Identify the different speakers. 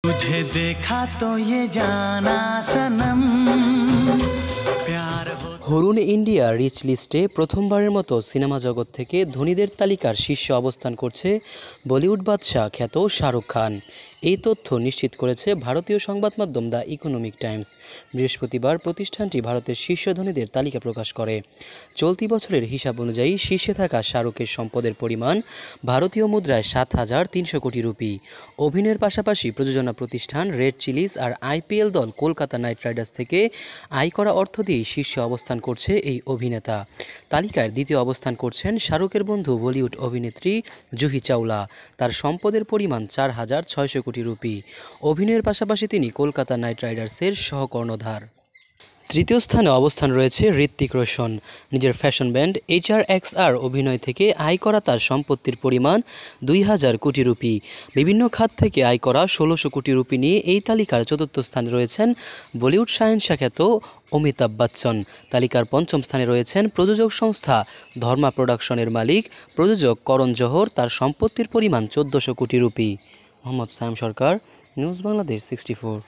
Speaker 1: तुझे देखा तो ये जाना सनम प्यार हो।
Speaker 2: হরুন ইন্ডিয়া রিচ লিস্টে প্রথমবারের মতো সিনেমা জগৎ থেকে ধনীদের তালিকার শীর্ষে অবস্থান করছে বলিউড বাদশা খ্যাত শাহরুখ খান। এই তথ্য নিশ্চিত করেছে ভারতীয় সংবাদ মাধ্যম দ্য ইকোনমিক টাইমস। বৃহস্পতিবার প্রতিষ্ঠানটি ভারতের শীর্ষ ধনীদের তালিকা প্রকাশ করে। চলতি বছরের হিসাব অনুযায়ী শীর্ষে থাকা শাহরুখের সম্পদের পরিমাণ ভারতীয় মুদ্রায় 7,300 কোটি রুপি। অভিনয়ের পাশাপাশি প্রযোজনা প্রতিষ্ঠান রেড চিলিজ আর আইপিএল দল কলকাতা নাইট রাইডার্স থেকে আয় করা অর্থ দিয়েই শীর্ষে অবস্থান করছে এই অভিনেতা। তালিকায় দ্বিতীয় অবস্থান করছেন শাহরুখের বন্ধু বলিউড অভিনেত্রী জুহি চাওলা। তার সম্পদের পরিমাণ 4,600 কোটি রুপি। অভিনয়ের পাশাপাশি তিনি কলকাতা নাইট রাইডার্সের সহকর্ণধার। তৃতীয় স্থানে অবস্থান রয়েছে ঋত্বিক রোশন। নিজের ফ্যাশন ব্র্যান্ড HRXR অভিনয় থেকে আয় করা তার সম্পত্তির পরিমাণ 2,000 কোটি রুপি। বিভিন্ন খাত থেকে আয় করা 1,600 কোটি রুপি নিয়ে এই তালিকার চতুর্থ স্থানে রয়েছেন বলিউড শাহেনশা খ্যাত অমিতাভ বচ্চন। তালিকার পঞ্চম স্থানে রয়েছেন প্রযোজক সংস্থা ধর্মা প্রোডাকশনের মালিক প্রযোজক করণ জোহর। তার সম্পত্তির পরিমাণ 1,400 কোটি রুপি। মোহাম্মদ সায়েম সরকার, নিউজ বাংলাদেশ 64।